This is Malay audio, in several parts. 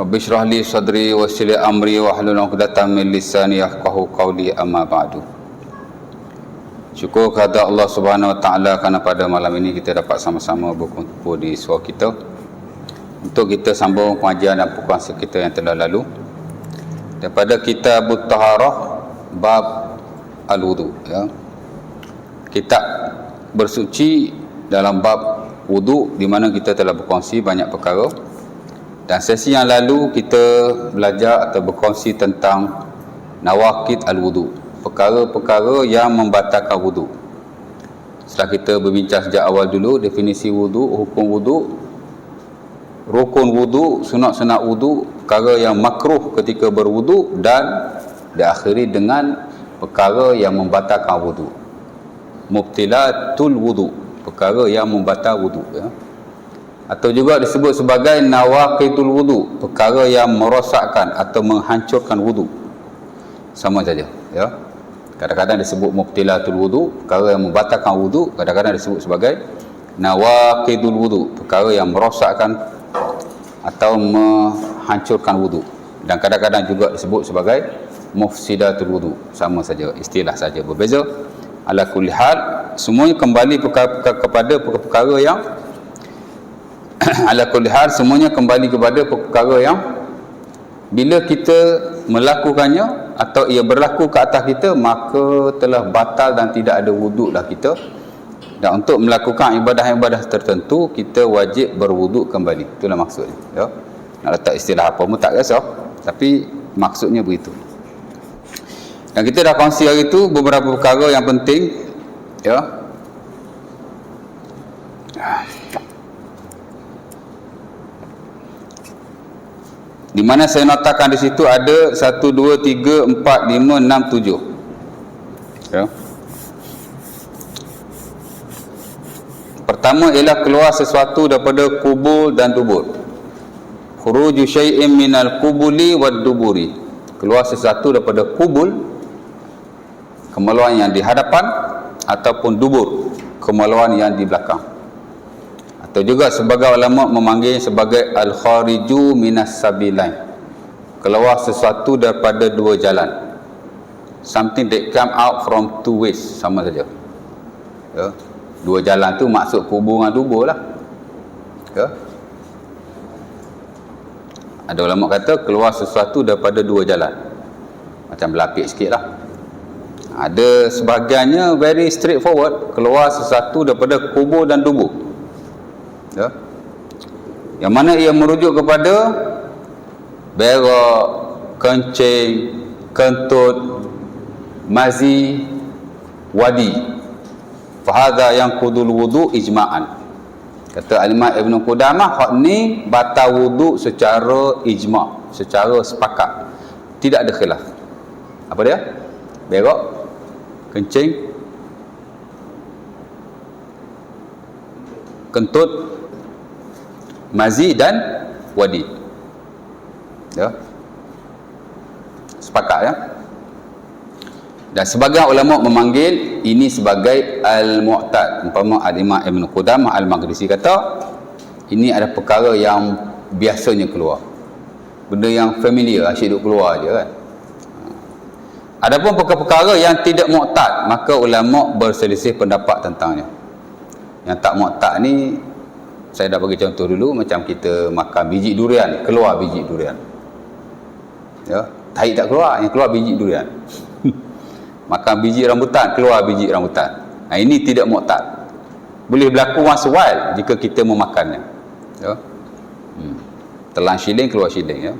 Rabbi shrah li sadri wa yassir li amri wahlul 'uqdatam min lisani yafqahu qawli, amma ba'du. Syukur kepada Allah Subhanahu wa taala kerana pada malam ini kita dapat sama-sama berkumpul di surau kita untuk kita sambung pengajian dan perkongsian kita yang telah lalu daripada Kitabut Taharah bab al-wudu, ya. Kitab bersuci dalam bab wudu, di mana kita telah berkongsi banyak perkara. Dan sesi yang lalu kita belajar atau berkongsi tentang nawaqid al-wudu, perkara-perkara yang membatalkan wudu. Setelah kita berbincang sejak awal dulu definisi wudu, hukum wudu, rukun wudu, sunat-sunat wudu, perkara yang makruh ketika berwudu, dan diakhiri dengan perkara yang membatalkan wudu, mubtilatul wudu, perkara yang membatal wudu, ya. Atau juga disebut sebagai nawaqidul wudu, perkara yang merosakkan atau menghancurkan wudu. Sama saja, ya. Kadang-kadang disebut mubtilatul wudu, perkara yang membatalkan wudu, kadang-kadang disebut sebagai nawaqidul wudu, perkara yang merosakkan atau menghancurkan wudu, dan kadang-kadang juga disebut sebagai mufsidatul wudu. Sama saja, istilah saja berbeza. Ala kulli hal, semuanya kembali kepada perkara yang ala kulli hal, semuanya kembali kepada perkara yang bila kita melakukannya atau ia berlaku ke atas kita, maka telah batal dan tidak ada wuduk dah kita. Dan untuk melakukan ibadah-ibadah tertentu, kita wajib berwuduk kembali. Itulah maksudnya, ya. Nak letak istilah apa pun tak kisah, tapi maksudnya begitu. Dan kita dah kongsi hari itu beberapa perkara yang penting, ya. Di mana saya notakan di situ ada 1, 2, 3, 4, 5, 6, 7. Ya. Pertama ialah keluar sesuatu daripada kubul dan dubur. Khuruju syai'in minal kubuli wad duburi. Keluar sesuatu daripada kubul, kemaluan yang di hadapan, ataupun dubur, kemaluan yang di belakang. Atau juga sebagai ulama memanggil sebagai al-khariju minas sabilain, keluar sesuatu daripada dua jalan, something that come out from two ways. Sama saja, ya. Dua jalan tu maksud kubur dengan dubur lah, ya. Ada ulama kata keluar sesuatu daripada dua jalan, macam berlapik sikit lah. Ada sebahagiannya very straightforward, keluar sesuatu daripada kubur dan dubur, ya. Yang mana ia merujuk kepada berak, kencing, kentut, mazi, wadi. Fahadha yang kudul wudu ijma'an. Kata Al-Imam Ibn Qudamah, hak ni batal wudu secara ijma', secara sepakat, tidak ada khilaf. Apa dia? Berak, kencing, kentut, mazi dan wadi, ya. Sepakat, ya. Dan sebagian ulama memanggil ini sebagai al-mu'tad. Umpama Al-Imam Ibn Qudamah Al-Maqdisi kata ini ada perkara yang biasanya keluar, benda yang familiar, asyik duk keluar je, kan. Adapun perkara-perkara yang tidak mu'tad, maka ulama berselisih pendapat tentangnya. Yang tak mu'tad ni, saya dah bagi contoh dulu, macam kita makan biji durian, keluar biji durian, ya. Tahi tak keluar, yang keluar biji durian. Makan biji rambutan, keluar biji rambutan. Nah, ini tidak mu'tad. Boleh berlaku once a while jika kita memakannya, ya. Telan shilling, keluar shilling, ya.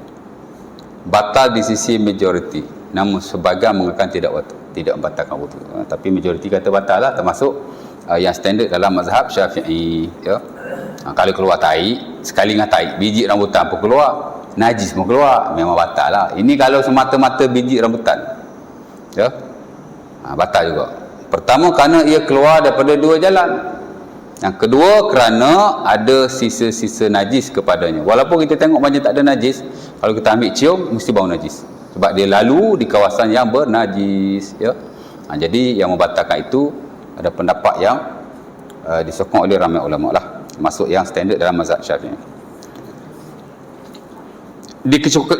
Batal di sisi majoriti, namun sebagian mengatakan tidak membatalkan wudu, ya. Tapi majoriti kata batal lah, termasuk yang standard dalam mazhab Syafi'i, ya. Kalau keluar tahi, sekali dengan tahi, biji rambutan pun keluar, najis pun keluar, memang batal lah. Ini kalau semata-mata biji rambutan, ya, batal juga. Pertama, kerana ia keluar daripada dua jalan. Yang kedua, kerana ada sisa-sisa najis kepadanya. Walaupun kita tengok macam tak ada najis, kalau kita ambil cium, mesti bau najis, sebab dia lalu di kawasan yang bernajis, ya. Jadi yang membatalkan itu ada pendapat yang disokong oleh ramai ulama lah, masuk yang standard dalam mazhab Syafi'i.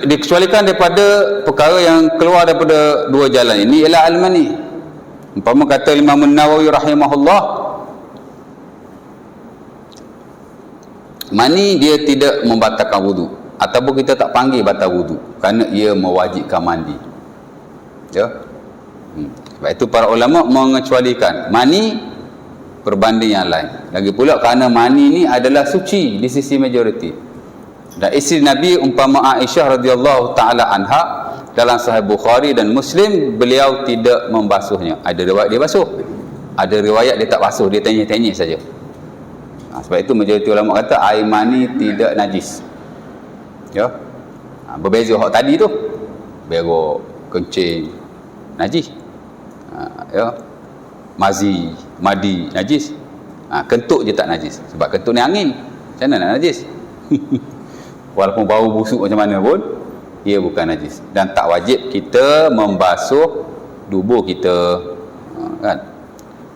dikecualikan daripada perkara yang keluar daripada dua jalan ini ialah al-mani. Umpama kata Imam Nawawi rahimahullah, mani dia tidak membatalkan wudu, ataupun kita tak panggil batal wudu kerana ia mewajibkan mandi. Ya. Sebab itu para ulama mengecualikan mani berbanding yang lain. Lagi pula kerana mani ni adalah suci di sisi majoriti. Dan isteri Nabi umpama Aisyah radhiyallahu taala anha dalam Sahih Bukhari dan Muslim, beliau tidak membasuhnya. Ada riwayat dia basuh, ada riwayat dia tak basuh, dia tanya-tanya saja. Sebab itu majoriti ulama kata air mani tidak najis. Ya. Berbeza hak tadi tu. Berak, kencing najis. Ya. Mazi, madi najis. Kentut je tak najis. Sebab kentut ni angin. Macam mana nak najis? Walaupun bau busuk macam mana pun, ia bukan najis. Dan tak wajib kita membasuh tubuh kita, kan?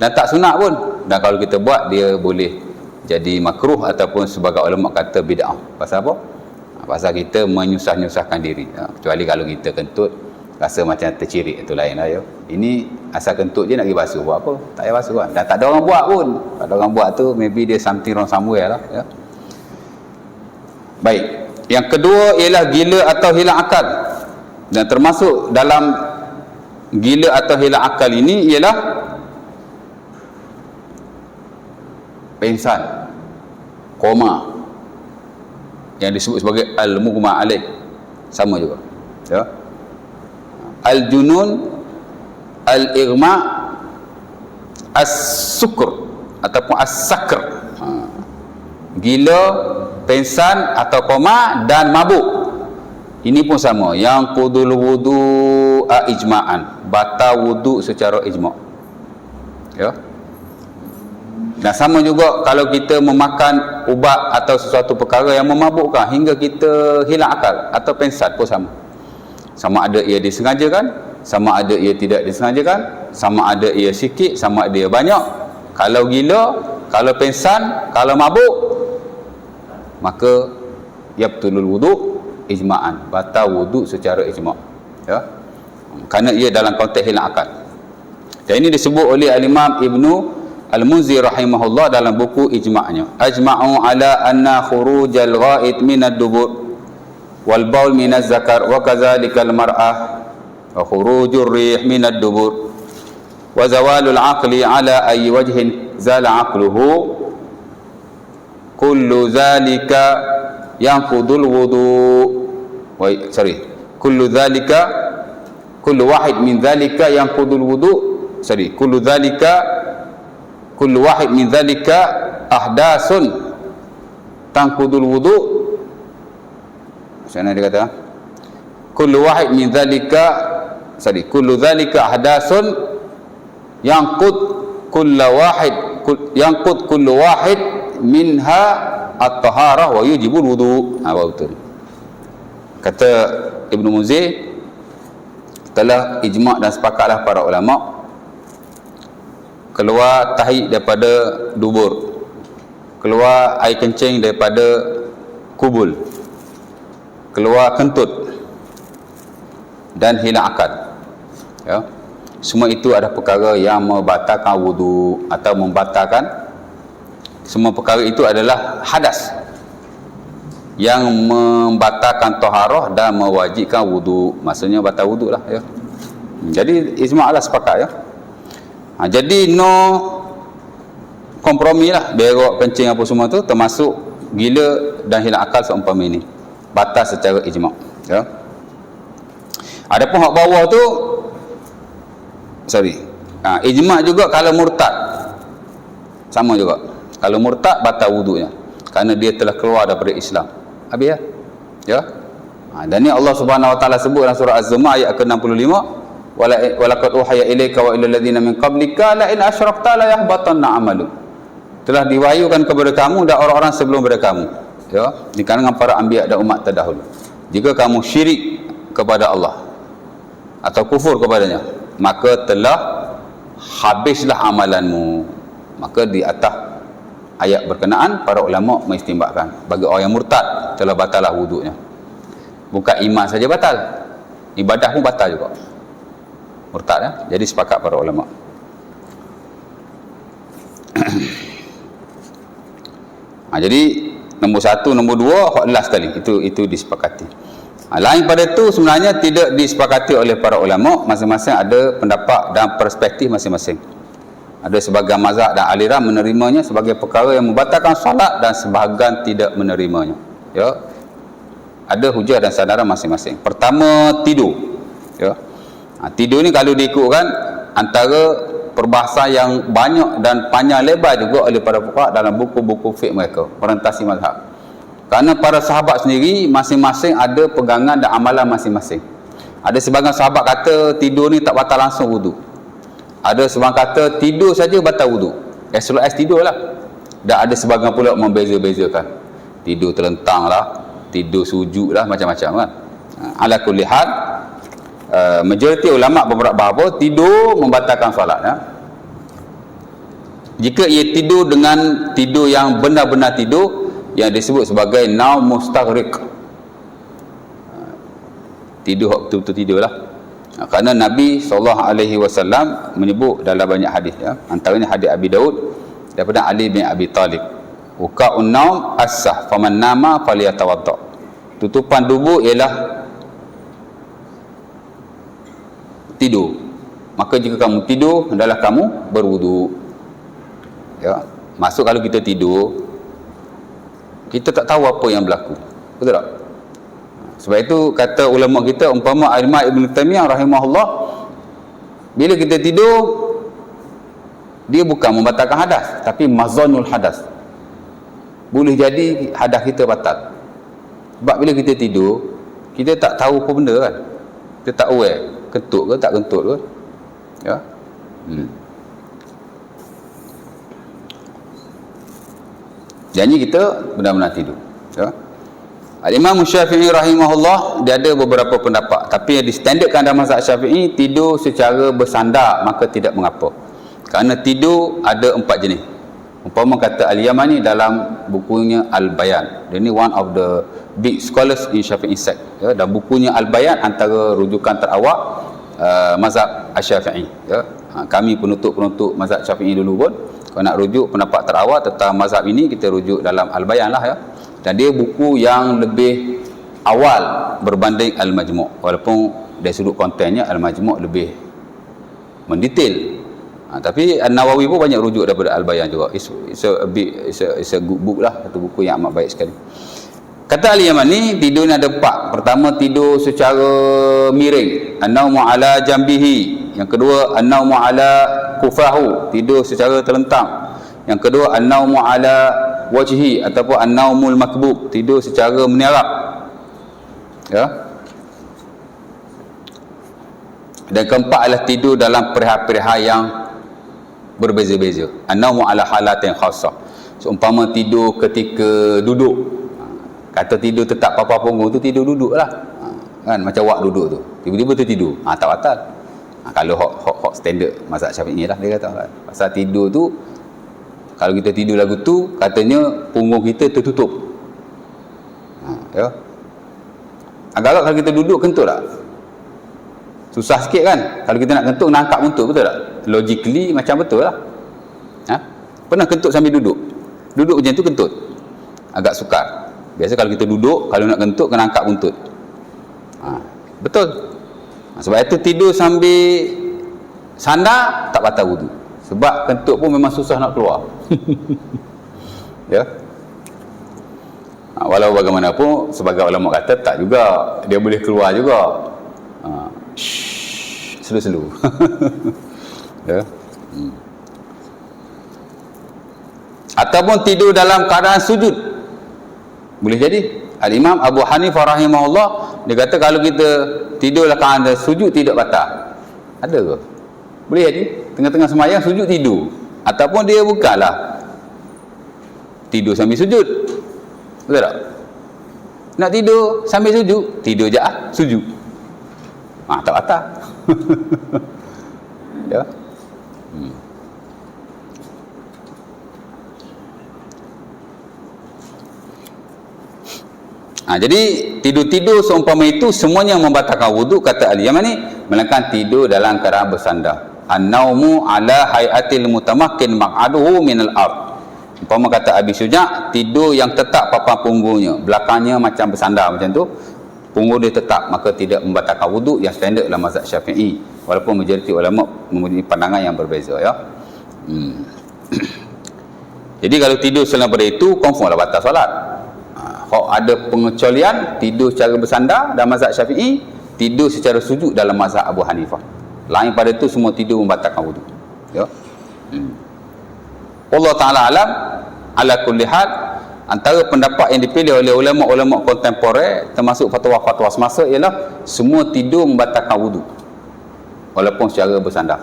Dan tak sunat pun. Dan kalau kita buat, dia boleh jadi makruh ataupun sebagai ulama kata bid'ah. Pasal apa? Pasal kita menyusah-nyusahkan diri. Kecuali kalau kita kentut rasa macam tercirit, itu lain lah. Ya. Ini asal kentut je nak pergi basuh, buat apa? Tak payah basuh kan. Dan tak ada orang buat pun. Kalau ada orang buat tu, maybe dia something wrong somewhere lah. Ya. Baik. Yang kedua ialah gila atau hilang akal. Dan termasuk dalam gila atau hilang akal ini ialah pingsan, koma, yang disebut sebagai al-mughma alaih, sama juga. Ya. Al-junun, al-ighma, as-sukr ataupun as-sakr. Gila, pingsan atau koma dan mabuk. Ini pun sama. Yang qudul wudu'a ijma'an, batal wudu secara ijma'. Ya. Dan sama juga kalau kita memakan ubat atau sesuatu perkara yang memabukkan hingga kita hilang akal atau pingsan pun sama. Sama ada ia disengajakan, sama ada ia tidak disengajakan, sama ada ia sikit, sama ada ia banyak. Kalau gila, kalau pingsan, kalau mabuk, maka yabtulul wudu ijma'an, batal wudu secara ijma'. Ya. Kerana ia dalam konteks hilang akal. Dan ini disebut oleh al-Imam Ibnu Al-Munzir rahimahullah dalam buku ijma'nya. Ajma'u ala anna khurujal ghaid minad dubur wal baul minaz zakar wa kadzalikal mar'ah wa khurujur rih minad dubur wa zawalul aqli ala ayyi wajhin zala aqluhu kullu dhalika yanqudul wudu kullu dhalika kullu wahid min dhalika yanqudul wudu kullu wahid min dhalika ahdasun tanqudul wudu. Macam mana dia kata? Kullu wahid min dhalika kullu dhalika ahdasun yanqud kullu wahid minha at-taharah wa yujibul wudu. Betul. Kata Ibnu Munzir, telah ijma' dan sepakatlah para ulama, keluar tahi daripada dubur, keluar air kencing daripada kubul, keluar kentut dan hilang akal. Ya. Semua itu adalah perkara yang membatalkan wudu atau membatalkan. Semua perkara itu adalah hadas yang membatalkan taharah dan mewajibkan wudu. Maksudnya batal wudu lah. Ya. Jadi ijma' lah sepakat. Ya. Jadi no kompromi lah, berak, kencing apa semua tu, termasuk gila dan hilang akal seumpama ini, batas secara ijma'. Ya. Adapun hak bawah tu ijma' juga kalau murtad, sama juga. Kalau murtad batal wudunya kerana dia telah keluar daripada Islam. Habis ya. Ya. Dan ni Allah Subhanahu wa taala sebut dalam surah Az-Zumar ayat ke-65, walaqad uhaya ilaika wa ilal ladzina min qablika la in asyrakta la yahbatanna 'amalu. Telah diwahyukan kepada kamu dan orang-orang sebelum daripada kamu, ya, di kalangan para anbiya dan umat terdahulu. Jika kamu syirik kepada Allah atau kufur kepadanya, maka telah habislah amalanmu. Maka di atas ayat berkenaan para ulama mengistinbatkan bagi orang yang murtad telah batalah wudunya. Bukan iman saja batal, ibadah pun batal juga. Murtad ya? Jadi sepakat para ulama. Jadi nombor 1, nombor 2 last sekali itu disepakati. Lain pada itu sebenarnya tidak disepakati oleh para ulama, masing-masing ada pendapat dan perspektif masing-masing. Ada sebahagian mazhab dan aliran menerimanya sebagai perkara yang membatalkan solat dan sebahagian tidak menerimanya. Ya. Ada hujah dan sandaran masing-masing. Pertama, tidur. Ya. Tidur ni kalau diikutkan antara perbahasan yang banyak dan panjang lebar juga oleh para fuqaha dalam buku-buku fiqh mereka, orientasi mazhab. Kerana para sahabat sendiri masing-masing ada pegangan dan amalan masing-masing. Ada sebahagian sahabat kata tidur ni tak batal langsung wudu. Ada sebahagian kata tidur saja batal wudu. As long as tidur lah. Dan ada sebahagian pula membeza-bezakan. Tidur terlentang lah, tidur sujud lah, macam-macam kan. Ala kulli hal, majoriti ulama' beberapa bahawa tidur membatalkan solat ya. Jika ia tidur dengan tidur yang benar-benar tidur, yang disebut sebagai naum mustaghriq, tidur betul-betul tidur lah. Kerana Nabi SAW menyebut dalam banyak hadis ya. Antaranya hadis Abi Daud daripada Ali bin Abi Talib, Wuka'un naum as-sah faman nama faliyatawadda. Tutupan tubuh ialah tidur. Maka jika kamu tidur, hendaklah kamu berwudu. Ya, masuk kalau kita tidur, kita tak tahu apa yang berlaku. Betul tak? Sebab itu kata ulama kita, umpama Imam Ibn Taymiyah rahimahullah, bila kita tidur, dia bukan membatalkan hadas, tapi mazanul hadas. Boleh jadi hadas kita batal. Sebab bila kita tidur, kita tak tahu apa benda kan. Kita tak aware, kentut ke tak kentut ke. Ya. Jadi kita benar-benar tidur. Ya. Al-Imam Syafi'i rahimahullah, dia ada beberapa pendapat, tapi yang distandardkan dalam mazhab Syafi'i, tidur secara bersandar maka tidak mengapa. Kerana tidur ada 4 jenis. Umpama kata Al-Yamani dalam bukunya Al-Bayan. Dia ni one of the big scholars in Syafi'i sect. Ya, dan bukunya Al-Bayan antara rujukan terawal mazhab Asy-Syafi'i. Ya. Kami penutup-penutup mazhab Syafi'i dulu pun, kalau nak rujuk pendapat terawal tentang mazhab ini, kita rujuk dalam Al-Bayan lah ya. Dan dia buku yang lebih awal berbanding Al-Majmu', walaupun dari sudut kontennya Al-Majmu' lebih mendetail. Tapi An-Nawawi pun banyak rujuk daripada Al-Bayan juga. It's a good book lah, satu buku yang amat baik sekali. Kata Al-Yamani, tidur ni ada 4. Pertama, tidur secara miring, an-naumu ala jambihi. Yang kedua, an-naumu ala kufahu, tidur secara terlentang. Yang kedua, an-naumu ala wajhi ataupun an-naumul makbub, tidur secara meniarap. Ya. Dan keempat adalah tidur dalam perihal-perihal yang berbeza-beza. An-naumu ala halatin khassah. Seumpama tidur ketika duduk. Kata tidur tetap papa punggung tu tidur duduk lah. Kan macam wak duduk tu. Tiba-tiba tu tidur. Tak batal. Kalau hot standard mazhab Syafi'i lah dia kata kan. Pasal tidur tu, kalau kita tidur lagu tu, katanya punggung kita tertutup. Ya. Agak-agak kalau kita duduk kentut tak? Susah sikit kan? Kalau kita nak kentut, nak angkat kentut, betul tak? Logically macam betul lah. Pernah kentut sambil duduk? Duduk macam tu kentut? Agak sukar. Biasa kalau kita duduk, kalau nak kentut, kena angkat kentut. Betul. Sebab itu tidur sambil sandar, tak batal wudu. Sebab kentut pun memang susah nak keluar. Ya. Walau bagaimanapun, sebagai ulama kata tak juga, dia boleh keluar juga. Selu-selu. Ya. Ataupun tidur dalam keadaan sujud, boleh jadi. Al-Imam Abu Hanifah rahimahullah, dia kata kalau kita tidur dalam keadaan sujud tidak batal. Ada ke? Boleh jadi tengah-tengah sembahyang sujud tidur, ataupun dia bukanlah tidur sambil sujud. Betul tak? Nak tidur sambil sujud, tidur je sujud. Tak batal. Ya. Jadi tidur-tidur seumpama itu semuanya membatalkan wuduk, kata al-Yamani, melainkan tidur dalam keadaan bersandar. An-naumu ala hayatil mutamakkin maq'aduhu minal ard. Umpama kata Abi Syuja', tidur yang tetap papan punggungnya, belakangnya macam bersandar macam tu, punggung dia tetap, maka tidak membatalkan wuduk, yang standard dalam mazhab Syafi'i, walaupun majoriti ulama mempunyai pandangan yang berbeza, ya. Jadi kalau tidur selain daripada itu, confirmlah batal solat. Kalau ada pengecualian, tidur secara bersandar dalam mazhab Syafi'i, tidur secara sujud dalam mazhab Abu Hanifah. Lain pada itu semua tidur membatalkan wuduk, ya. Allah Ta'ala alam. Ala kulli hal, antara pendapat yang dipilih oleh ulama-ulama kontemporer termasuk fatwa-fatwa semasa ialah semua tidur membatalkan wuduk walaupun secara bersandar.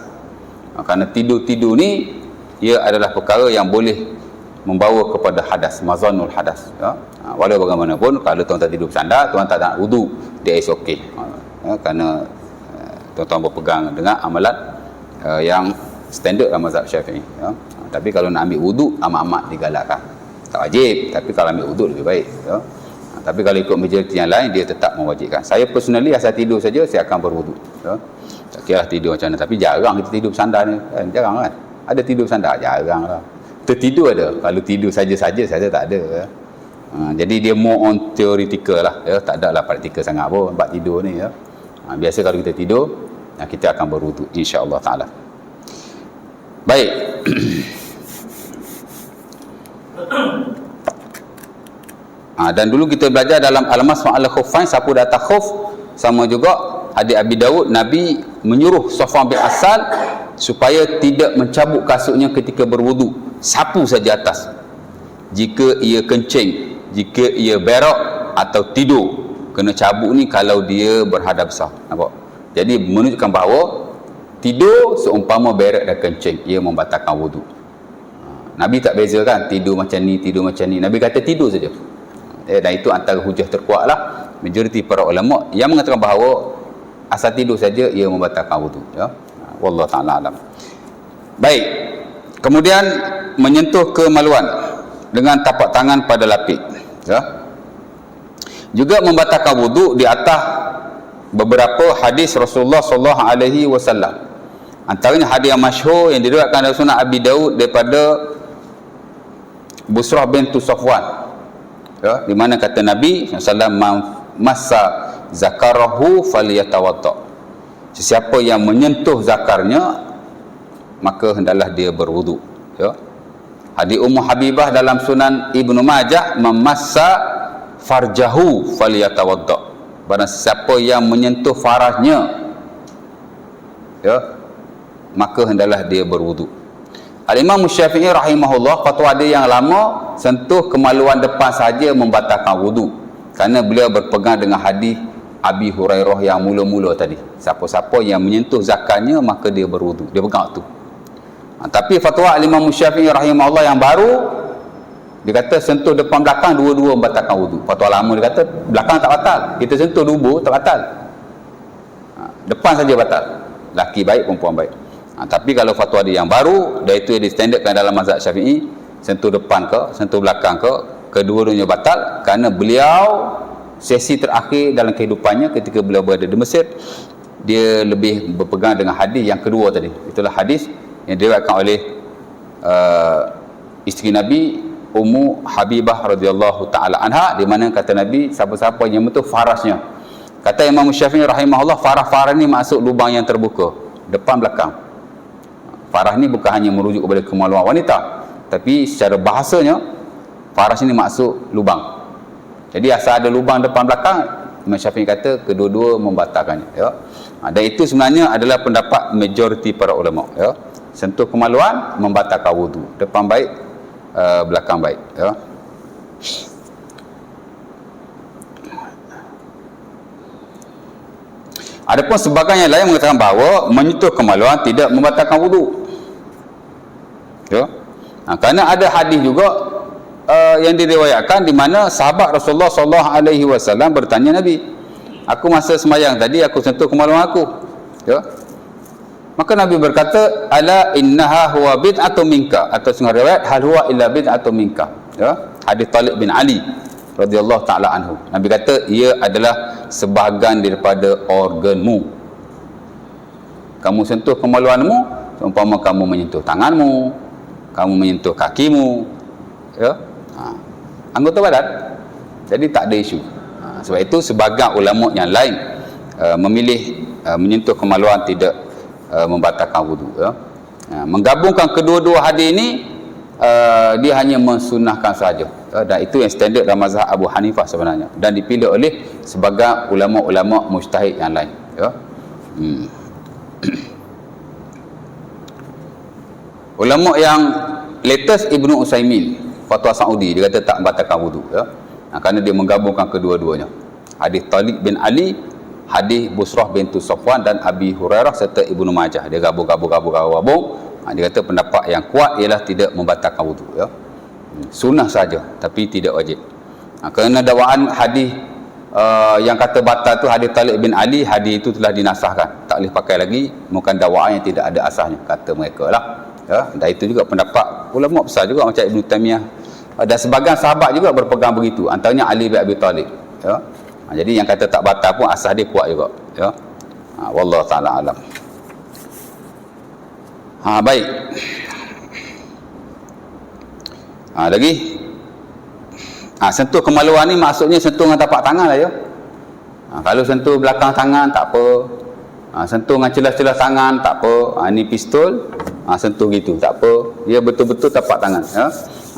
Kerana tidur-tidur ni ia adalah perkara yang boleh membawa kepada hadas, mazanul hadas, ya. Walau bagaimanapun kalau tuan-tuan tidur bersandar, tuan-tuan tak nak wuduk, dia is okey, ya, kerana tuan-tuan berpegang dengan amalan yang standard dalam mazhab Syafi'i, ya. Tapi kalau nak ambil wuduk, amat-amat digalakkan. Tak wajib, tapi kalau ambil wuduk lebih baik, ya. Tapi kalau ikut majoriti yang lain, dia tetap mewajibkan. Saya personally asal tidur saja, saya akan berwuduk, ya. Tak kira tidur macam mana, tapi jarang kita tidur bersandar ni, kan? Jarang kan? Ada tidur bersandar? Jarang lah. Tertidur ada, kalau tidur saja-saja saya tak ada, ya. Jadi dia more on theoretical lah, ya. Tak ada lah praktikal sangat pun bab tidur ni, ya. Biasa kalau kita tidur, kita akan berwuduk, insya-Allah taala. Baik. Dan dulu kita belajar dalam al-mas ma'al khuffain, sapu di atas khuf, sama juga hadis Abi Daud, Nabi menyuruh Safwan bin Asal supaya tidak mencabut kasutnya ketika berwuduk, sapu saja atas. Jika ia kencing, jika ia berak atau tidur, kena cabut ni kalau dia berhadas besar. Nampak? Jadi menunjukkan bahawa tidur seumpama berak dan kencing, ia membatalkan wuduk. Nabi tak bezakan tidur macam ni, tidur macam ni. Nabi kata tidur saja. Dan itu antara hujah terkuat lah majoriti para ulama yang mengatakan bahawa asal tidur saja ia membatalkan wuduk, ya. Wallahu ta'ala alam. Baik. Kemudian menyentuh kemaluan dengan tapak tangan pada lapik, ya. Juga membatalkan wuduk di atas beberapa hadis Rasulullah sallallahu alaihi wasallam. Antaranya hadis yang masyhur yang diriwayatkan oleh Sunan Abi Daud daripada Busrah bintu Safwan, ya, di mana kata Nabi SAW, masa zakarahu falyatawadda. Sesiapa yang menyentuh zakarnya, maka hendaklah dia berwuduk, ya. Hadis Ummu Habibah dalam Sunan Ibnu Majah, memassa farjahu falyatawadda. Barang siapa yang menyentuh farajnya, ya, maka hendaklah dia berwuduk. Al-Imam Syafi'i rahimahullah, fatwa dia yang lama, sentuh kemaluan depan saja membatalkan wuduk, kerana beliau berpegang dengan hadis Abi Hurairah yang mula-mula tadi, siapa-siapa yang menyentuh zakarnya maka dia berwuduk, dia pegang tu. Tapi fatwa Al-Imam Syafi'i rahimahullah yang baru, dia kata sentuh depan belakang dua-dua membatalkan wuduk. Fatwa lama dia kata belakang tak batal, kita sentuh dua tak batal, depan saja batal, laki baik perempuan baik. Tapi kalau fatwa dia yang baru, dan itu yang distandardkan dalam mazhab Syafi'i, sentuh depan ke sentuh belakang ke, kedua-duanya batal, kerana beliau sesi terakhir dalam kehidupannya ketika beliau berada di Mesir, dia lebih berpegang dengan hadis yang kedua tadi. Itulah hadis yang diriwayatkan oleh isteri Nabi Ummu Habibah radhiyallahu taala anha, di mana kata Nabi, siapa-siapa yang menyentuh farasnya, kata Imam Syafi'i rahimahullah, farah-farah ni masuk lubang yang terbuka depan belakang. Farah ni bukan hanya merujuk kepada kemaluan wanita, tapi secara bahasanya farah ni maksud lubang. Jadi asal ada lubang depan belakang, Imam Syafi'i kata kedua-dua membatalkannya, ya. Dan itu sebenarnya adalah pendapat majoriti para ulama, ya. Sentuh kemaluan membatalkan wudu, depan baik, belakang baik, ya. Adapun sebagian yang lain mengatakan bahawa menyentuh kemaluan tidak membatalkan wudu, ya. Kerana ada hadis juga yang diriwayatkan di mana sahabat Rasulullah sallallahu alaihi wasallam bertanya Nabi, aku masa sembahyang tadi aku sentuh kemaluan aku, ya. Maka Nabi berkata, ala innaha huwa bid'atun minka, atau setengah riwayat hal huwa illa bid'atun minka, ya. Hadis Talib bin Ali radhiyallahu taala anhu. Nabi kata ia adalah sebahagian daripada organmu. Kamu sentuh kemaluanmu, seumpama kamu menyentuh tanganmu, kamu menyentuh kakimu, ya, anggota badan. Jadi tak ada isu. Sebab itu sebahagian ulama yang lain memilih menyentuh kemaluan tidak membatalkan wudu, ya. Menggabungkan kedua-dua hadis ini dia hanya mensunahkan saja, dan itu yang standard dalam mazhab Abu Hanifah sebenarnya, dan dipilih oleh sebagai ulama-ulama mujtahid yang lain, ya. Ulama yang latest Ibnu Utsaimin fatwa Saudi, dia kata tak membatalkan wudu, ya. Kerana dia menggabungkan kedua-duanya, hadis Talib bin Ali, hadis Busrah bintu Safwan dan Abi Hurairah serta Ibnu Majah. Dia gabung. Dia kata pendapat yang kuat ialah tidak membatalkan wudu, ya. Sunnah saja tapi tidak wajib. Kerana dakwaan hadis yang kata batal tu hadis Talib bin Ali, hadis itu telah dinasahkan, tak boleh pakai lagi, bukan dakwaan yang tidak ada asasnya kata mereka lah, ya. Dan itu juga pendapat ulama besar juga macam Ibnu Taimiyah, dan sebagian sahabat juga berpegang begitu, antaranya Ali bin Abi Talib, ya. Jadi yang kata tak batal pun asas dia kuat juga, ya. Wallahu taala alam. Baik. Lagi sentuh kemaluan ni maksudnya sentuh dengan tapak tangan lah, ya. Kalau sentuh belakang tangan tak apa, sentuh dengan celah-celah tangan tak apa, ni pistol, sentuh gitu tak apa, dia betul-betul tapak tangan, ya.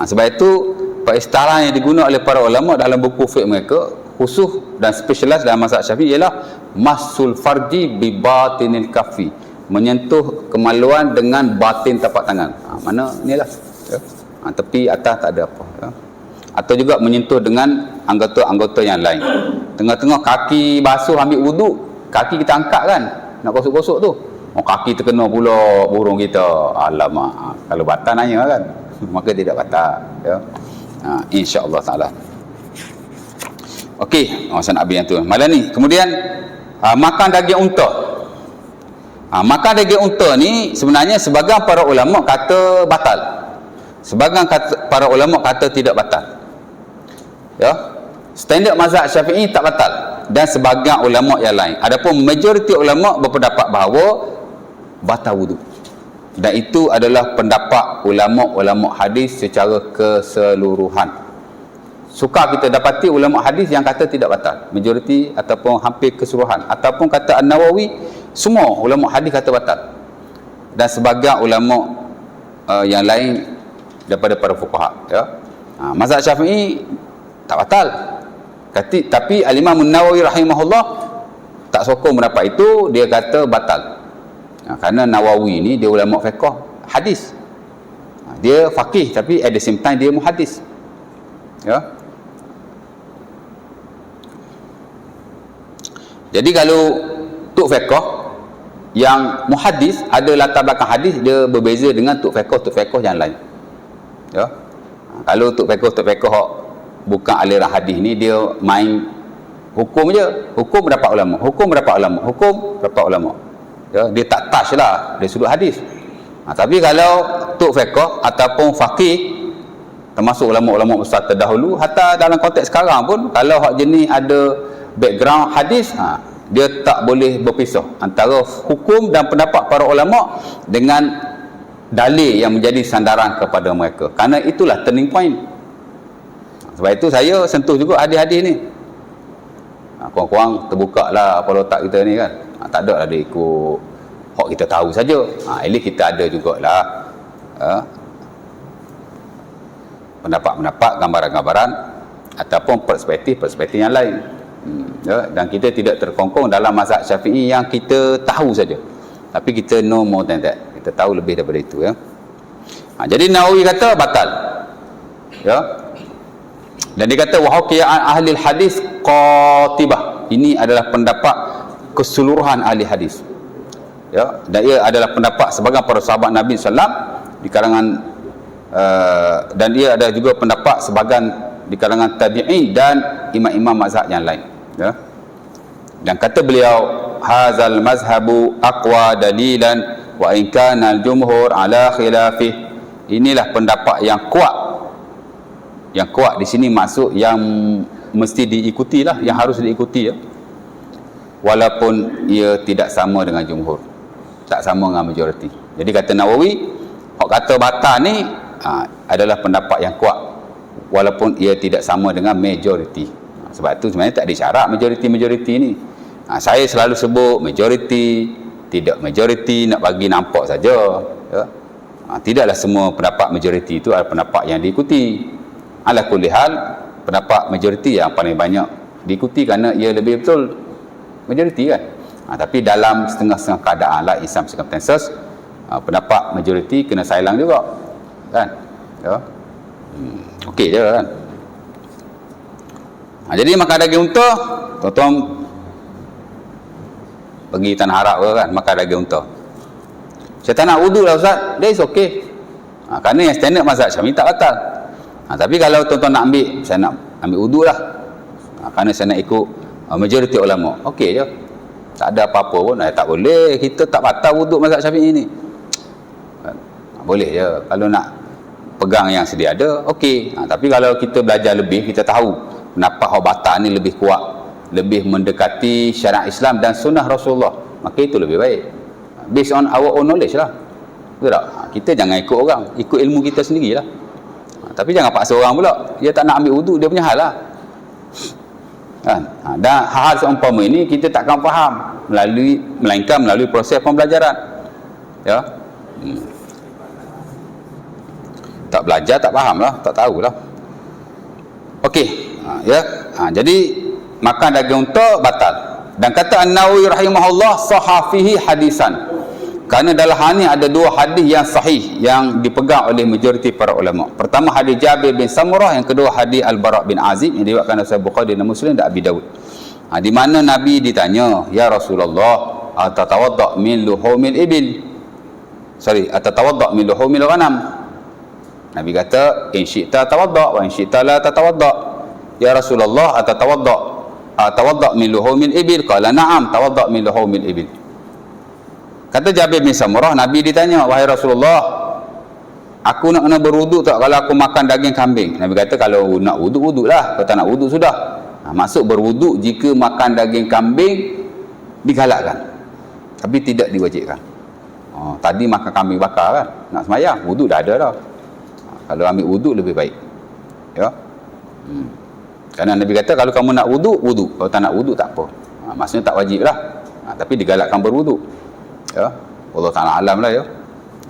Sebab itu peristilahan yang digunakan oleh para ulama dalam buku fiqh mereka khusus dan spesialis dalam mazhab Syafi'i ialah masul farji bi batinil kaffi, menyentuh kemaluan dengan batin tapak tangan. Mana inilah, ya. Tepi atas tak ada apa, ya. Atau juga menyentuh dengan anggota-anggota yang lain. Tengah-tengah kaki basuh ambil wuduk, kaki kita angkat kan, nak gosok-gosok tu, kaki terkena pula burung kita, alamak. Kalau batal nanya kan, maka tidak batal, ya. InsyaAllah ta'ala. Okey, maksud Nabi yang tu malam ni. Kemudian makan daging unta. Makan daging unta ni sebenarnya sebagian para ulama kata batal, sebagian para ulama kata tidak batal, ya. Standard mazhab Syafi'i tak batal, dan sebagian ulama yang lain, adapun majoriti ulama berpendapat bahawa batal wudu, dan itu adalah pendapat ulama-ulama hadis secara keseluruhan. Sukar kita dapati ulama hadis yang kata tidak batal, majoriti ataupun hampir keseluruhan, ataupun kata An-Nawawi, semua ulama hadis kata batal, dan sebagian ulama yang lain daripada para fuqaha, ya. Mazhab Syafi'i tak batal, tapi Al-Imam An-Nawawi rahimahullah tak sokong pendapat itu, dia kata batal. Kerana Nawawi ni dia ulama fiqh hadis, dia faqih tapi at the same time dia muhaddis, ya. Jadi kalau tuk fiqh yang muhaddis ada latar belakang hadis, dia berbeza dengan tuk fiqh yang lain, ya. Kalau tuk fiqh bukan aliran hadis ni, dia main hukum je, hukum berapa ulama, ya. Dia tak touch lah dari sudut hadis. Tapi kalau tuk fiqh ataupun faqih, termasuk ulama-ulama besar terdahulu, hatta dalam konteks sekarang pun, kalau hak jenis ada background hadis, dia tak boleh berpisah antara hukum dan pendapat para ulama dengan dalil yang menjadi sandaran kepada mereka, kerana itulah turning point. Sebab itu saya sentuh juga hadis-hadis ni, kurang-kurang terbuka lah kepala otak kita ni kan, tak ada lah dia ikut hak kita tahu saja, at least kita ada jugalah pendapat-pendapat, gambaran-gambaran ataupun perspektif-perspektif yang lain, ya. Dan kita tidak terkongkong dalam mazhab Syafi'i yang kita tahu saja, tapi kita know more than that, kita tahu lebih daripada itu, ya. Jadi Nawawi kata batal, ya. Dan dia kata wahaqiya'an ahli hadis qatibah, ini adalah pendapat keseluruhan ahli hadis, ya. Dan ia adalah pendapat sebagian para sahabat Nabi SAW di kalangan dan ia ada juga pendapat sebagian di kalangan tabi'in dan imam-imam mazhab yang lain, ya. Dan kata beliau, hazal mazhabu aqwa dalilan wa in kana al-jumhur ala khilafih, inilah pendapat yang kuat Yang kuat di sini maksud yang mesti diikuti lah, yang harus diikuti ya. Walaupun ia tidak sama dengan jumhur, tak sama dengan majoriti. Jadi kata Nawawi, hak kata batal ni adalah pendapat yang kuat walaupun ia tidak sama dengan majoriti. Sebab tu sebenarnya tak ada syarat majoriti ni. Saya selalu sebut majoriti, tidak majoriti, nak bagi nampak saja ya. Tidaklah semua pendapat majoriti itu adalah pendapat yang diikuti. Ala kulli hal, pendapat majoriti yang paling banyak diikuti kerana ia lebih betul majoriti kan. Tapi dalam setengah-setengah keadaan lah, in some circumstances, pendapat majoriti kena silent juga kan ya. Okey je kan. Jadi makan daging unta, tuan-tuan pergi Tanah Arab ke kan, makan daging unta. Saya tak nak wuduk lah Ustaz, that is okay. Kerana yang standard mazhab Syafi'i tak batal. Tapi kalau tuan-tuan nak ambil, saya nak ambil wuduk lah, kerana saya nak ikut majoriti ulama, okey je, tak ada apa-apa pun. Tak boleh, kita tak batal wuduk mazhab Syafi'i ni, boleh je kalau nak pegang yang sedia ada, okey. Tapi kalau kita belajar lebih, kita tahu pendapat hak batal ni lebih kuat, lebih mendekati syariat Islam dan sunnah Rasulullah, maka itu lebih baik based on our own knowledge lah, betul tak? Kita jangan ikut orang, ikut ilmu kita sendirilah. Tapi jangan paksa orang pula, dia tak nak ambil wuduk, dia punya hal lah kan. Dan hal seumpama ini kita takkan faham melainkan melalui proses pembelajaran ya. Tak belajar tak faham lah, tak tahulah. Okey ya. Jadi makan daging unta batal. Dan kata An-Nawawi rahimahullah, sahafihi hadisan, kerana dalam hal ni ada dua hadis yang sahih yang dipegang oleh majoriti para ulama. Pertama hadis Jabir bin Samurah, yang kedua hadis Al-Bara bin Azib yang diriwayatkan oleh Bukhari dan Muslim dan Abi Daud. Di mana Nabi ditanya, ya Rasulullah, atatawadda min luhumil ibil, atatawadda min luhumil ghanam. Nabi kata, in syi'ta tawadda wa in syi'ta la tatawadda. Ya Rasulullah, atawadda min luhumil ibil? Qala na'am, tawadda min luhumil ibil. Kata Jabir bin Samurah, Nabi ditanya, wahai Rasulullah, aku nak kena berwuduk tak kalau aku makan daging kambing? Nabi kata, kalau nak wuduk, wuduklah. Kalau tak nak wuduk, sudah. Maksud berwuduk jika makan daging kambing digalakkan, tapi tidak diwajibkan. Tadi makan kambing bakar kan, nak semayang, wuduk dah ada dah. Kalau ambil wuduk lebih baik ya. Kerana Nabi kata, kalau kamu nak wuduk, wuduk. Kalau tak nak wuduk, tak apa. Maksudnya tak wajib lah, tapi digalakkan berwuduk ya. Allah Ta'ala alam lah ya.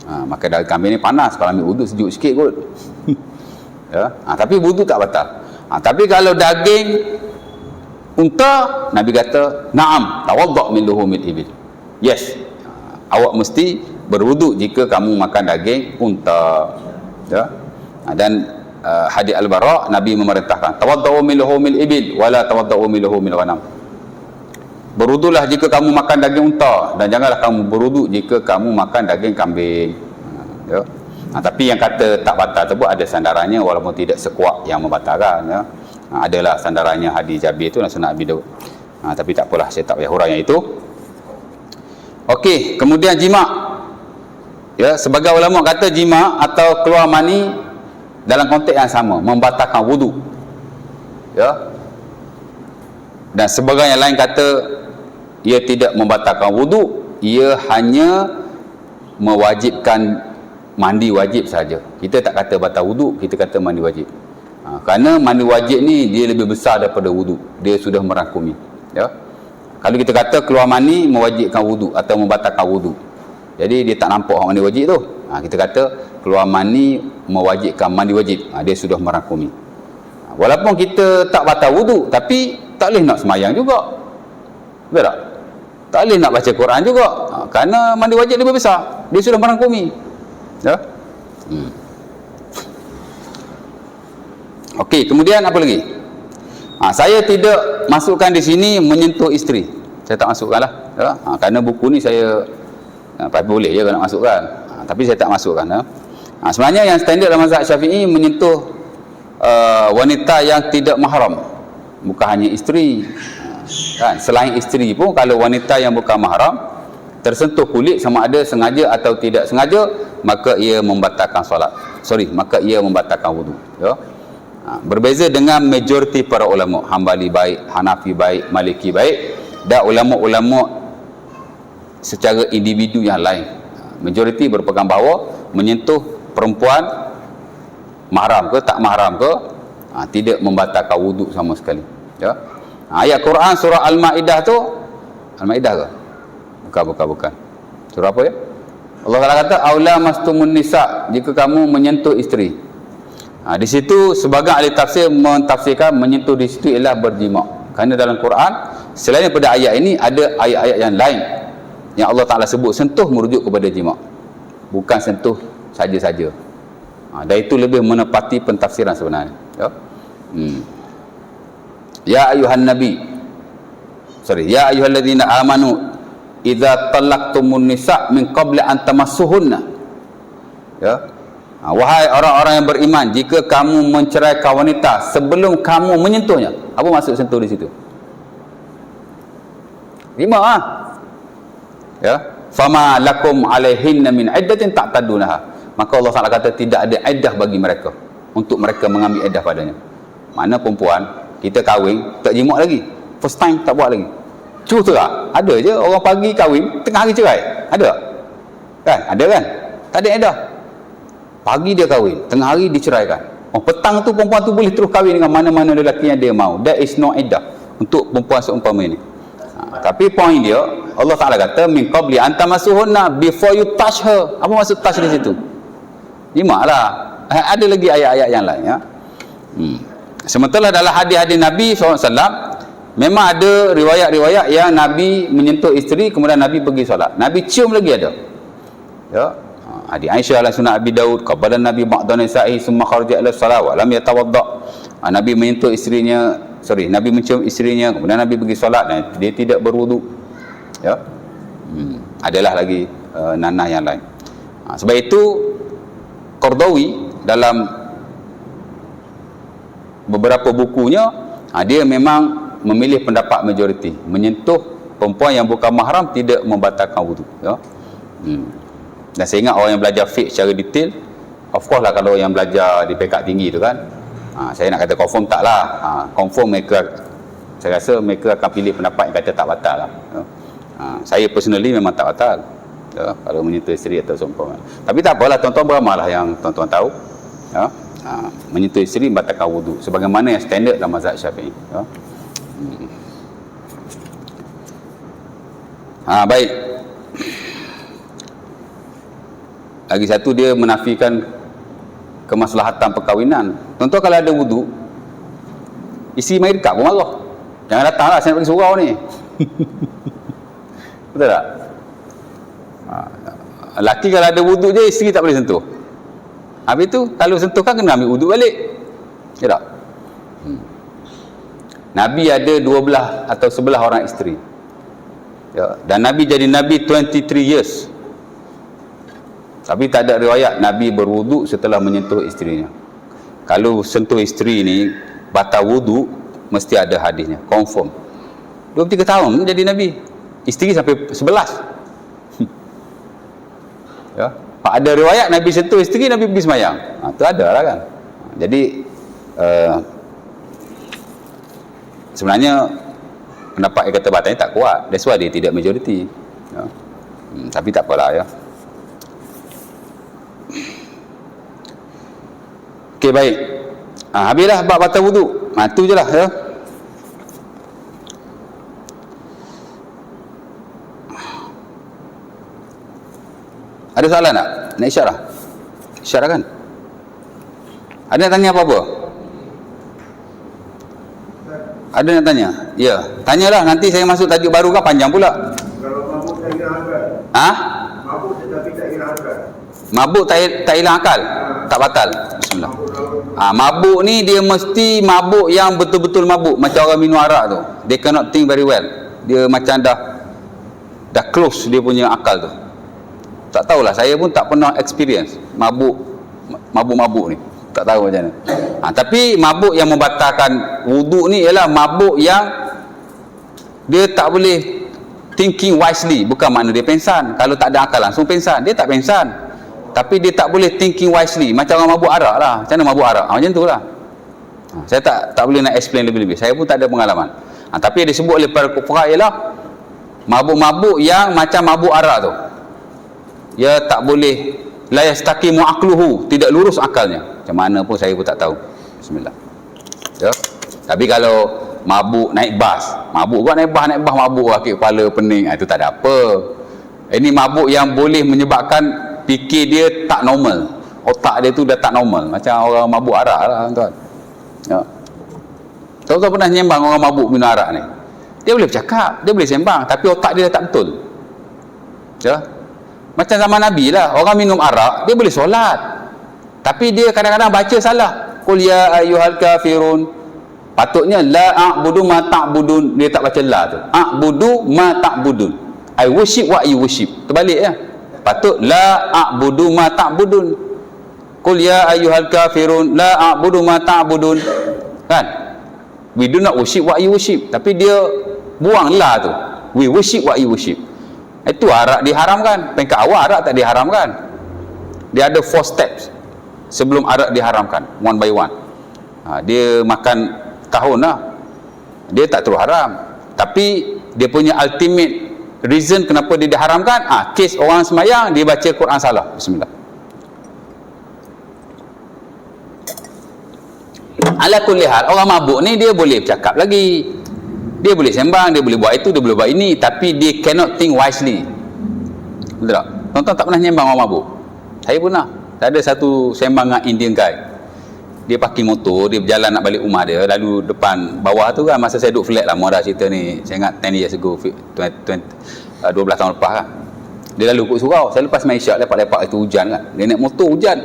Makan daging kambing ni panas, kalau ambil wuduk sejuk sikit kot ya. Tapi wuduk tak batal. Tapi kalau daging unta, Nabi kata, na'am, tawadda' min luhumil ibil. Yes, awak mesti berwuduk jika kamu makan daging unta ya. Dan hadis Al-Bara, Nabi memerintahkan, tawadda'u min luhumil ibil wala tawadda'u min luhumil ghanam. Berwuduklah jika kamu makan daging unta, dan janganlah kamu berwuduk jika kamu makan daging kambing ya. Tapi yang kata tak batal tersebut ada sandarannya, walaupun tidak sekuat yang membatalkan ya. Adalah sandarannya hadis Jabir itu dan Sunan Abi Daud. Tapi tak apalah, saya tak payah huraikan yang itu. Okey, kemudian jima' ya. Sebagai ulama kata jima' atau keluar mani dalam konteks yang sama membatalkan wuduk ya. Dan sebagai yang lain kata ia tidak membatalkan wuduk, ia hanya mewajibkan mandi wajib saja. Kita tak kata batal wuduk, kita kata mandi wajib. Kerana mandi wajib ni dia lebih besar daripada wuduk, dia sudah merangkumi ya. Kalau kita kata keluar mani mewajibkan wuduk atau membatalkan wuduk, jadi dia tak nampak mandi wajib tu. Kita kata keluar mani mewajibkan mandi wajib, dia sudah merangkumi. Walaupun kita tak batal wuduk, tapi tak boleh nak semayang juga, betul tak? Tak boleh nak baca Quran juga, kerana mandi wajib lebih besar, dia sudah merangkumi ya. Okey, kemudian apa lagi? Saya tidak masukkan di sini menyentuh isteri, saya tak masukkan lah ya. Kerana buku ni saya boleh je kalau nak masukkan, tapi saya tak masukkan ya. Sebenarnya yang standard dalam mazhab Syafi'i menyentuh wanita yang tidak mahram, bukan hanya isteri kan. Selain isteri pun, kalau wanita yang bukan mahram tersentuh kulit, sama ada sengaja atau tidak sengaja, maka ia membatalkan solat, maka ia membatalkan wuduk ya. Berbeza dengan majoriti para ulama, Hambali baik, Hanafi baik, Maliki baik, dan ulama-ulama secara individu yang lain. Majoriti berpegang bahawa menyentuh perempuan mahram ke tak mahram ke tidak membatalkan wuduk sama sekali, ya. Ayat Quran surah Al-Maidah tu, Al-Maidah ke? Bukan. Surah apa ya? Allah Taala kata aula mastumun nisa, jika kamu menyentuh isteri. Di situ sebagian ahli tafsir mentafsirkan menyentuh di situ ialah berjima. Kerana dalam Quran selain daripada ayat ini ada ayat-ayat yang lain yang Allah Taala sebut sentuh merujuk kepada jima, bukan sentuh saja-saja. Dan itu lebih menepati pentafsiran sebenarnya, ya. Ya ayyuhalladzina amanu idza talaqtumun nisa min qabli an tamassuhunna, ya. Wahai orang-orang yang beriman, jika kamu menceraikan wanita sebelum kamu menyentuhnya. Apa maksud sentuh di situ? Lima, ya. Fama lakum alaihinna min iddatin ta'tadunaha, maka Allah Taala kata tidak ada iddah bagi mereka untuk mereka mengambil iddah padanya. Mana perempuan kita kahwin tak jimat lagi, first time tak buat lagi, cuh tak? Ada je orang pagi kahwin tengah hari cerai, ada kan? Ada kan? Tak ada iddah. Pagi dia kahwin, tengah hari diceraikan. Petang tu perempuan tu boleh terus kahwin dengan mana-mana lelaki yang dia mahu. That is no iddah untuk perempuan seumpama ini. Tapi poin dia, Allah Taala kata min qabli an tamassuhunna, before you touch her. Apa maksud touch di situ? Limaklah. Ada lagi ayat-ayat yang lain, ya. Sementara dalam hadis-hadis Nabi SAW memang ada riwayat-riwayat yang Nabi menyentuh isteri kemudian Nabi pergi solat. Nabi cium lagi ada, ya. Hadis Aisyah dalam Sunan Abi Daud, qabala Nabi ba'da nisa'i summa kharaja ila salat wa lam yatawadda. Nabi menyentuh isterinya, Nabi mencium isterinya kemudian Nabi pergi solat dan dia tidak berwuduk, ya. Adalah lagi nanah yang lain. Sebab itu Qardawi dalam beberapa bukunya dia memang memilih pendapat majoriti, menyentuh perempuan yang bukan mahram tidak membatalkan wuduk, ya. Dan saya ingat orang yang belajar fiqh secara detail, of course lah kalau yang belajar di peringkat tinggi tu kan, saya nak kata confirm tak lah, confirm mereka, saya rasa mereka akan pilih pendapat yang kata tak batal lah, ya. Saya personally memang tak batal, ya, kalau menyentuh isteri atau seumpama. Tapi tak apalah, tuan-tuan beramalah yang tuan-tuan tahu, ya. Menyentuh isteri membatalkan wuduk sebagaimana yang standard dalam mazhab Syafi'i, ya. Baik. Lagi satu, dia menafikan kemaslahatan perkahwinan. Tuan-tuan kalau ada wuduk, isi mai dekat pun marah. Jangan datanglah, saya nak pergi surau ni. Betul tak? Laki kalau ada wuduk je, isteri tak boleh sentuh. Habis tu kalau sentuh kan kena ambil wuduk balik, ya tak? Nabi ada 12 atau 11 orang isteri, ya, dan Nabi jadi Nabi 23 years. Tapi tak ada riwayat Nabi berwuduk setelah menyentuh isterinya. Kalau sentuh isteri ni batal wuduk, mesti ada hadisnya, confirm. 23 tahun jadi Nabi, isteri sampai 11. Ya, ada riwayat Nabi sentuh isteri, Nabi pergi semayang. Itu ada lah kan. Jadi sebenarnya pendapat yang kata batal ni tak kuat. That's why dia tidak majoriti, ya. Tapi tak apalah, ya. Okey, baik. Habislah bab batal wuduk. Itu je lah, ya. Ada soalan tak? Nak isyarah? Isyarah kan? Ada nak tanya apa-apa? Ada nak tanya? Ya, tanyalah, nanti saya masuk tajuk baru kan, panjang pula. Kalau mabuk tak hilang akal. Mabuk tetapi tak hilang akal. Mabuk tak hilang akal? Tak batal. Bismillah. Mabuk ni dia mesti mabuk yang betul-betul mabuk, macam orang minum arak tu. They cannot think very well. Dia macam dah close dia punya akal tu. Tak tahulah, saya pun tak pernah experience mabuk ni. Tak tahu macam mana. Tapi mabuk yang membatalkan wuduk ni ialah mabuk yang dia tak boleh thinking wisely. Bukan makna dia pengsan. Kalau tak ada akal langsung pengsan. Dia tak pengsan, tapi dia tak boleh thinking wisely. Macam orang mabuk arak lah. Macam mana mabuk arak? Macam tu lah. Saya tak boleh nak explain lebih-lebih. Saya pun tak ada pengalaman. Tapi yang disebut oleh para fuqaha ialah mabuk-mabuk yang macam mabuk arak tu. Dia tak boleh, la yastaqimu aqluhu, tidak lurus akalnya. Macam mana pun saya pun tak tahu. Bismillah. Ya. Tapi kalau mabuk naik bas, mabuk naik bas mabuk sakit kepala, pening, itu tak ada apa. Ini mabuk yang boleh menyebabkan fikir dia tak normal. Otak dia tu dah tak normal, macam orang mabuk arak lah tuan. Ya. Tuan-tuan pernah nyembang orang mabuk minum arak ni? Dia boleh bercakap, dia boleh sembang, tapi otak dia dah tak betul. Ya. Macam zaman Nabi lah, orang minum arak, dia boleh solat, tapi dia kadang-kadang baca salah. Qul ya ayyuhal kafirun. Patutnya la a'budu ma ta'budun, dia tak baca la tu. A'budu ma ta'budun, I worship what you worship. Terbalik ya. Patut la a'budu ma ta'budun. Qul ya ayyuhal kafirun la a'budu ma ta'budun. Kan? We do not worship what you worship. Tapi dia buang la tu. We worship what you worship. Itu arak diharamkan. Pengkat awal arak tak diharamkan. Dia ada 4 steps sebelum arak diharamkan, one by one. Dia makan tahun lah, dia tak terus haram. Tapi dia punya ultimate reason kenapa dia diharamkan, kes orang semayang dia baca Quran salah. Bismillah. Ala kulli hal, orang mabuk ni dia boleh bercakap lagi, dia boleh sembang, dia boleh buat itu, dia boleh buat ini, tapi dia cannot think wisely. Betul tak? Tuan-tuan tak pernah nyembang orang mabuk? Saya pernah. Ada satu sembang dengan Indian guy. Dia parking motor, dia berjalan nak balik rumah dia, lalu depan bawah tu kan, masa saya duduk flat lama dah cerita ni, saya ingat 10 years ago, 12 tahun lepas kan. Dia lalu ikut surau. Saya lepas main isyak, lepak-lepak itu hujan kan, dia naik motor hujan,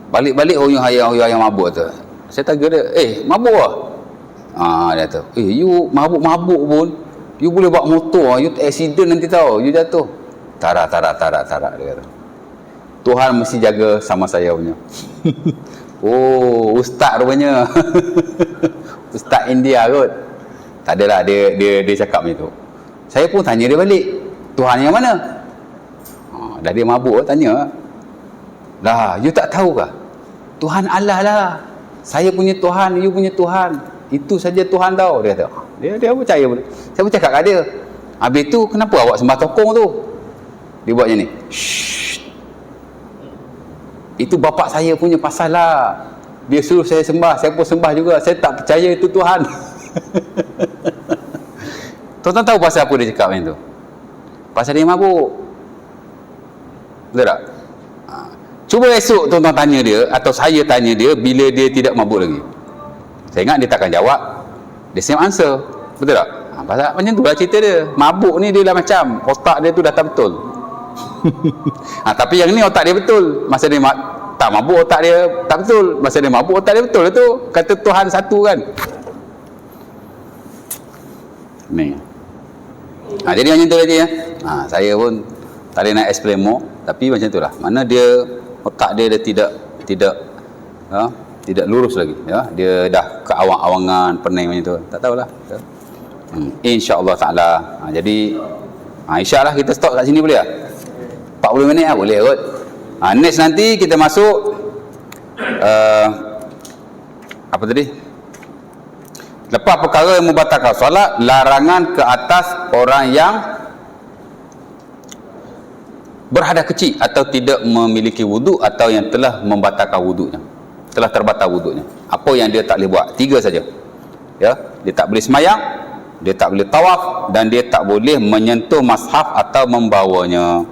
balik-balik huyung hayang mabuk tu. Saya tanya dia, mabuk lah? Dia kata, you mabuk-mabuk pun you boleh bawa motor, you accident nanti tahu, you jatuh. Tarak dia kata. Tuhan mesti jaga sama saya punya. Oh, ustaz rupanya. Ustaz India kot. Tak adalah, dia cakap macam tu. Saya pun tanya dia balik, Tuhan yang mana? Dah dia mabuk, tanya lah, you tak tahu kah? Tuhan Allah lah. Saya punya Tuhan, you punya Tuhan, itu saja Tuhan tau. Dia kata, dia percaya boleh. Saya pun cakap kat dia, habis tu kenapa awak sembah tokong tu? Dia buat macam ni, shh, itu bapak saya punya pasal lah, dia suruh saya sembah, saya pun sembah juga, saya tak percaya itu Tuhan. Tuan-tuan tahu pasal apa dia cakap macam tu? Pasal dia mabuk. Betul tak? Cuba esok tuan-tuan tanya dia, atau saya tanya dia bila dia tidak mabuk lagi. Saya ingat dia takkan jawab, dia same answer. Betul tak? Pasal macam tu lah cerita dia. Mabuk ni dia lah macam otak dia tu dah tak betul. Tapi yang ni otak dia betul. Masa dia tak mabuk, otak dia tak betul. Masa dia mabuk, otak dia betul lah tu. Kata Tuhan satu kan. Ni. Jadi macam tu tadi ya. Saya pun tak boleh nak explain more, tapi macam tu lah. Mana dia otak dia tidak lurus lagi ya. Dia dah ke awang-awangan, pening macam tu. Tak tahulah. InsyaAllah ta'ala. Jadi insyaAllah kita stop kat sini boleh tak? 40 minit lah boleh kot. Next nanti kita masuk apa tadi? Lepas perkara yang membatalkan solat, larangan ke atas orang yang berhadas kecil atau tidak memiliki wuduk, atau yang telah membatalkan wuduknya, telah terbatal wuduknya. Apa yang dia tak boleh buat? 3 saja ya. Dia tak boleh semayang, dia tak boleh tawaf, dan dia tak boleh menyentuh mushaf atau membawanya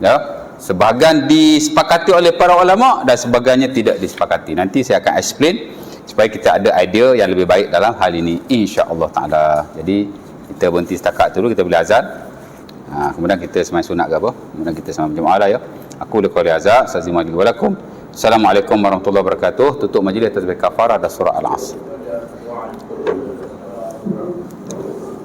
ya. Sebahagian disepakati oleh para ulama dan sebagainya tidak disepakati. Nanti saya akan explain supaya kita ada idea yang lebih baik dalam hal ini, insya-Allah taala. Jadi kita berhenti setakat dulu, kita boleh azan. Kemudian kita sembahyang sunat ke apa? Kemudian kita sembahyang berjemaah lah ya. Aku liqauli azan, assalamualaikum warahmatullahi wabarakatuh. Assalamualaikum warahmatullahi wabarakatuh. Tutup majlis tasbih kafarah dan surah Al-Asr.